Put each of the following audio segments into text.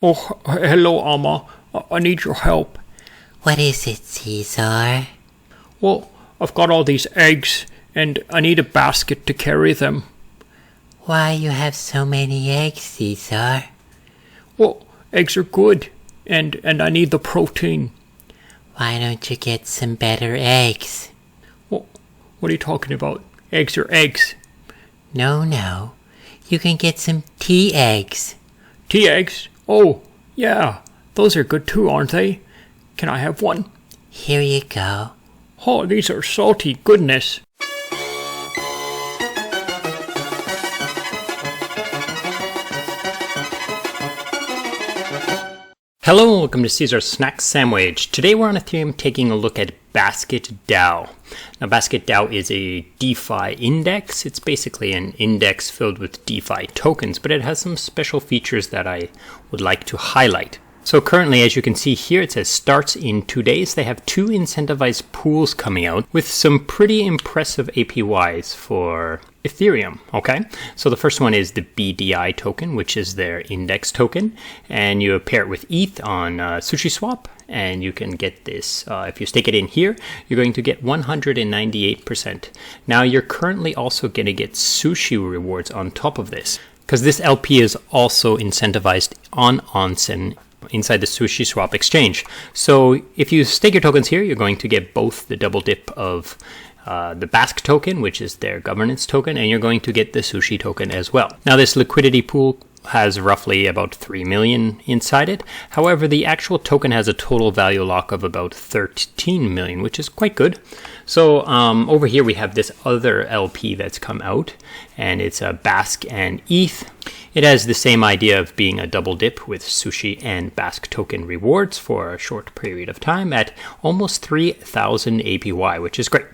Oh, hello, Amma. I need your help. What is it, Caesar? Well, I've got all these eggs, and I need a basket to carry them. Why you have so many eggs, Caesar? Well, eggs are good, and I need the protein. Why don't you get some better eggs? Well, what are you talking about? Eggs are eggs. No. You can get some tea eggs. Tea eggs? Oh, yeah. Those are good too, aren't they? Can I have one? Here you go. Oh, these are salty goodness. Hello and welcome to Caesar's Snack Sandwich. Today we're on Ethereum taking a look at BasketDao. Now BasketDao is a DeFi index. It's basically an index filled with DeFi tokens, but it has some special features that I would like to highlight. So currently, as you can see here, it says starts in 2 days. They have 2 incentivized pools coming out with some pretty impressive APYs for Ethereum, okay? So the first one is the BDI token, which is their index token, and you pair it with ETH on SushiSwap, and you can get this, if you stake it in here, you're going to get 198%. Now you're currently also going to get sushi rewards on top of this, because this LP is also incentivized on onsen inside the SushiSwap exchange. So if you stake your tokens here, you're going to get both the double dip of the BASK token, which is their governance token, and you're going to get the sushi token as well. Now this liquidity pool has roughly about 3 million inside it. However, the actual token has a total value lock of about 13 million, which is quite good. So over here we have this other LP that's come out, and it's a BASK and ETH. It has the same idea of being a double dip with sushi and BASK token rewards for a short period of time at almost 3,000 APY, which is great.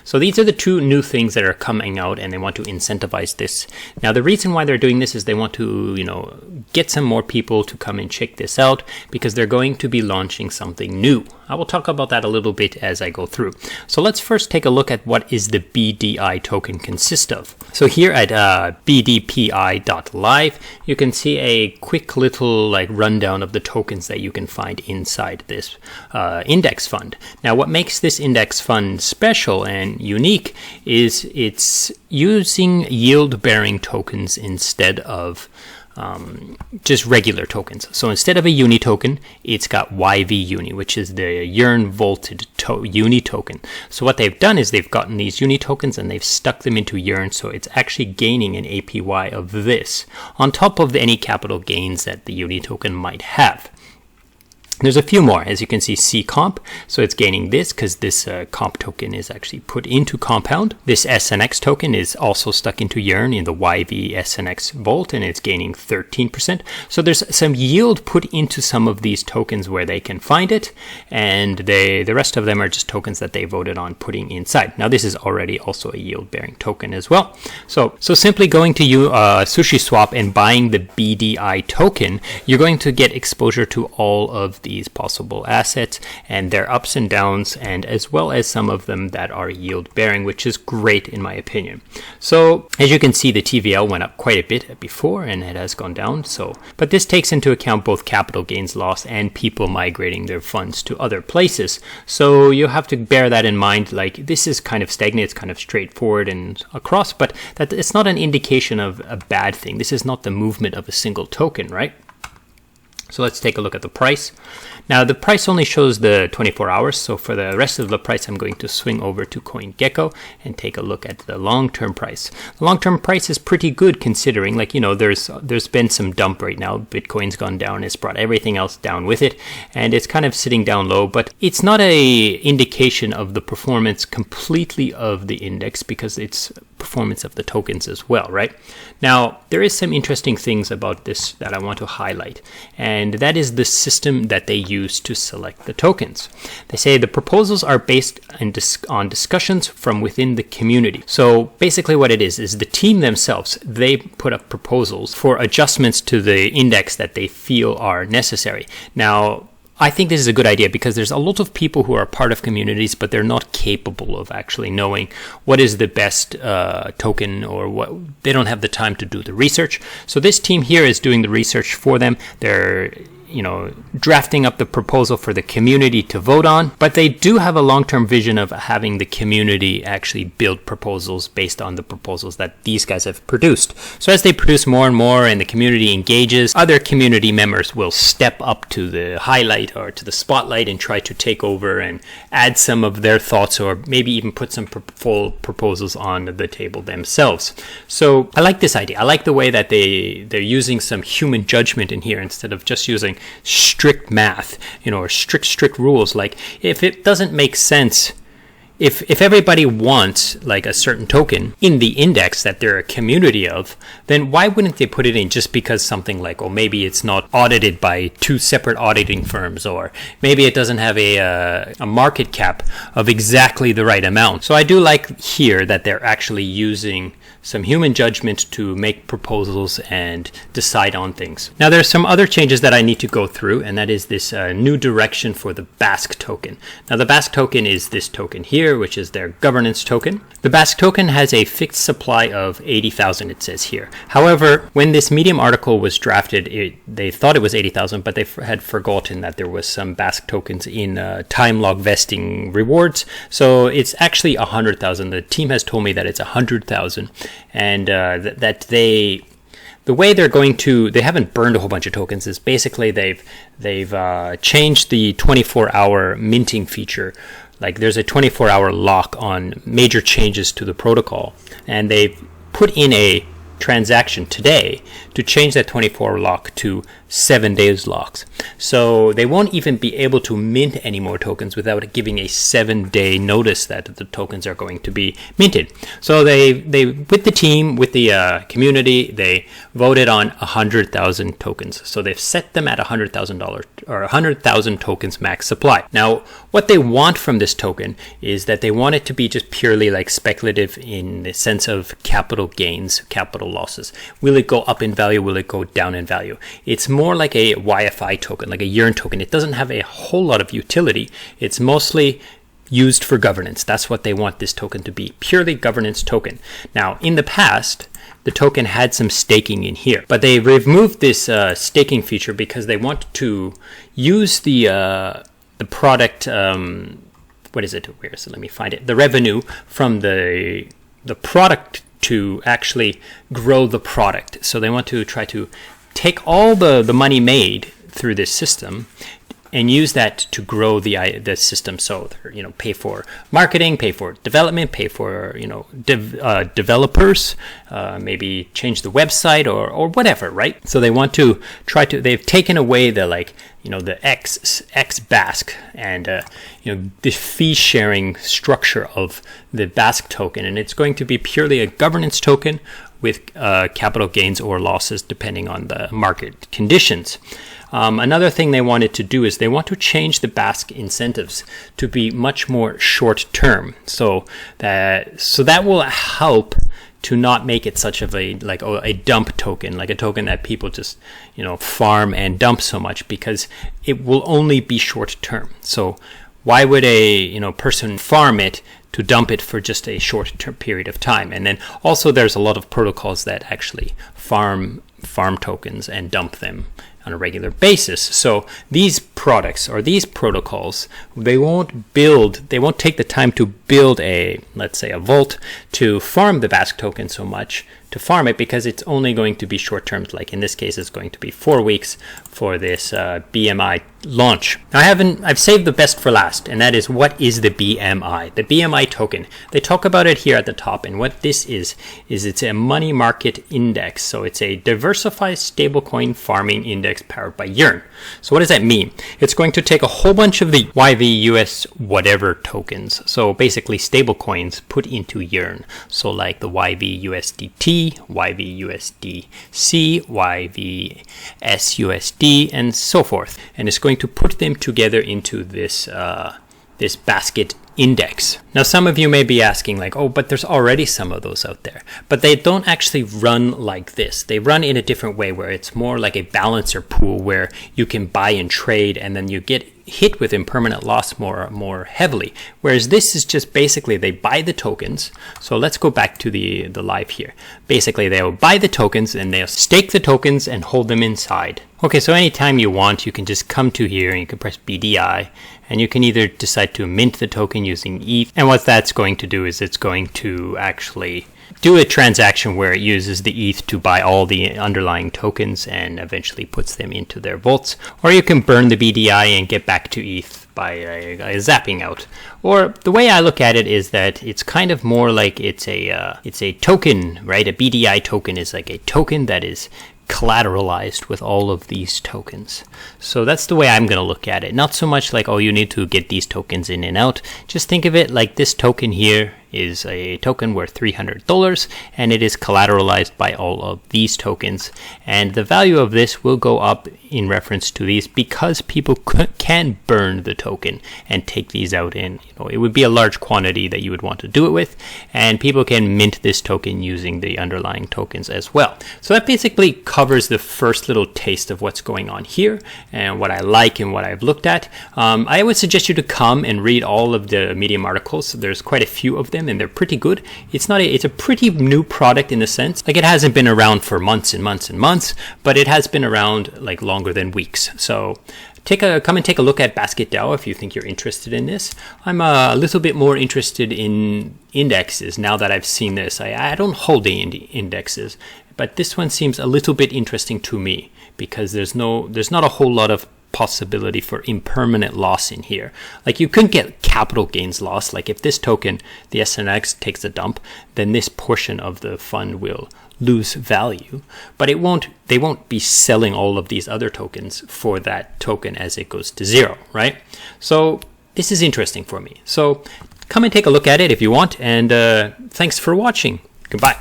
So these are the 2 new things that are coming out, and they want to incentivize this. Now the reason why they're doing this is they want to, get some more people to come and check this out, because they're going to be launching something new. I will talk about that a little bit as I go through. So let's first take a look at what is the BDI token consist of. So here at bdpi.live, you can see a quick little rundown of the tokens that you can find inside this index fund. Now what makes this index fund special and unique is it's using yield-bearing tokens instead of just regular tokens. So instead of a uni token, it's got YV uni, which is the Yearn vaulted uni token. So what they've done is they've gotten these uni tokens and they've stuck them into Yearn, so it's actually gaining an APY of this on top of any capital gains that the uni token might have. There's a few more, as you can see, C comp, so it's gaining this because this comp token is actually put into Compound. This SNX token is also stuck into Yearn in the YV SNX vault, and it's gaining 13%. So there's some yield put into some of these tokens where they can find it, and the rest of them are just tokens that they voted on putting inside. Now this is already also a yield-bearing token as well. So simply going to SushiSwap and buying the BDI token, you're going to get exposure to all of these possible assets and their ups and downs, and as well as some of them that are yield bearing, which is great in my opinion. So as you can see, the TVL went up quite a bit before and it has gone down. But this takes into account both capital gains loss and people migrating their funds to other places. So you have to bear that in mind. This is kind of stagnant, it's kind of straightforward and across, but that it's not an indication of a bad thing. This is not the movement of a single token, right? So let's take a look at the price. Now the price only shows the 24 hours, so for the rest of the price I'm going to swing over to CoinGecko and take a look at the long-term price. The long-term price is pretty good considering, there's been some dump right now. Bitcoin's gone down, it's brought everything else down with it, and it's kind of sitting down low, but it's not a indication of the performance completely of the index, because it's performance of the tokens as well, right? Now there is some interesting things about this that I want to highlight, and that is the system that they use to select the tokens. They say the proposals are based on discussions from within the community. So basically what it is the team themselves, they put up proposals for adjustments to the index that they feel are necessary. Now I think this is a good idea because there's a lot of people who are part of communities, but they're not capable of actually knowing what is the best token, or what they don't have the time to do the research. So this team here is doing the research for them. They're drafting up the proposal for the community to vote on, but they do have a long-term vision of having the community actually build proposals based on the proposals that these guys have produced. So as they produce more and more and the community engages, other community members will step up to the highlight or to the spotlight and try to take over and add some of their thoughts, or maybe even put some full proposals on the table themselves. So I like this idea. I like the way that they're using some human judgment in here instead of just using strict math, or strict rules. Like, if it doesn't make sense, if everybody wants like a certain token in the index that they're a community of, then why wouldn't they put it in just because something like, oh, maybe it's not audited by two separate auditing firms, or maybe it doesn't have a market cap of exactly the right amount. So I do like here that they're actually using some human judgment to make proposals and decide on things. Now, there's some other changes that I need to go through, and that is this new direction for the BASK token. Now, the BASK token is this token here, which is their governance token. The BASK token has a fixed supply of 80,000, it says here. However, when this Medium article was drafted, they thought it was 80,000, but they had forgotten that there was some BASK tokens in time log vesting rewards. So it's actually 100,000. The team has told me that it's 100,000. And that the way they're going to, they haven't burned a whole bunch of tokens, is basically they've changed the 24-hour minting feature. Like, there's a 24-hour lock on major changes to the protocol, and they've put in a transaction today to change that 24-hour lock to 7 days locks. So they won't even be able to mint any more tokens without giving a 7-day notice that the tokens are going to be minted. So they with the team, with the community, they voted on 100,000 tokens. So they've set them at $100,000 or 100,000 tokens max supply. Now, what they want from this token is that they want it to be just purely like speculative in the sense of capital gains, capital losses. Will it go up in value? Will it go down in value? It's more like a YFI token, like a yearn token. It doesn't have a whole lot of utility. It's mostly used for governance. That's what they want this token to be, purely governance token. Now, in the past, the token had some staking in here, but they removed this staking feature because they want to use the product, what is it? Where? So let me find it. The revenue from the product to actually grow the product. So they want to try to take all the money made through this system and use that to grow the system. So, pay for marketing, pay for development, pay for, developers, maybe change the website or whatever, right? So they want to they've taken away the the X BASK and the fee sharing structure of the BASK token, and it's going to be purely a governance token with capital gains or losses depending on the market conditions. Another thing they wanted to do is they want to change the BASK incentives to be much more short term. So that will help to not make it such of a dump token, like a token that people just farm and dump so much, because it will only be short term. So why would a person farm it to dump it for just a short term period of time? And then also there's a lot of protocols that actually farm tokens and dump them on a regular basis. So these products or these protocols, they won't take the time to build let's say a vault to farm the BASK token so much, to farm it, because it's only going to be short term. Like in this case, it's going to be 4 weeks for this BMI launch. Now I've saved the best for last, and that is, what is the BMI? The BMI token. They talk about it here at the top, and what this is it's a money market index. So it's a diversified stablecoin farming index powered by Yearn. So what does that mean? It's going to take a whole bunch of the YVUS whatever tokens, so basically stablecoins, put into Yearn. So like the YVUSDT, YVUSDC, YVSUSD, and so forth. And it's going to put them together into this basket index. Now, some of you may be asking like, oh, but there's already some of those out there. But they don't actually run like this. They run in a different way, where it's more like a balancer pool where you can buy and trade, and then you get hit with impermanent loss more heavily. Whereas this is just basically they buy the tokens. So let's go back to the live here. Basically, they'll buy the tokens and they'll stake the tokens and hold them inside. Okay, so anytime you want, you can just come to here and you can press BDI, and you can either decide to mint the token using ETH. And what that's going to do is it's going to actually do a transaction where it uses the ETH to buy all the underlying tokens and eventually puts them into their vaults. Or you can burn the BDI and get back to ETH by zapping out. Or the way I look at it is that it's kind of more like it's a token, right? A BDI token is like a token that is collateralized with all of these tokens. So that's the way I'm going to look at it. Not so much like, oh, you need to get these tokens in and out. Just think of it like this token here is a token worth $300 and it is collateralized by all of these tokens, and the value of this will go up in reference to these because people can burn the token and take these out in, it would be a large quantity that you would want to do it with, and people can mint this token using the underlying tokens as well. So that basically covers the first little taste of what's going on here and what I like and what I've looked at. I would suggest you to come and read all of the Medium articles. There's quite a few of them and they're pretty good. It's a pretty new product in a sense. Like, it hasn't been around for months and months and months, but it has been around like longer than weeks. So come and take a look at BasketDao if you think you're interested in this. I'm a little bit more interested in indexes now that I've seen this. I don't hold the indexes, but this one seems a little bit interesting to me because there's not a whole lot of possibility for impermanent loss in here. Like, you couldn't get capital gains loss. Like, if this token, the SNX, takes a dump, then this portion of the fund will lose value, but they won't be selling all of these other tokens for that token as it goes to zero, right? So this is interesting for me. So come and take a look at it if you want, and thanks for watching. Goodbye.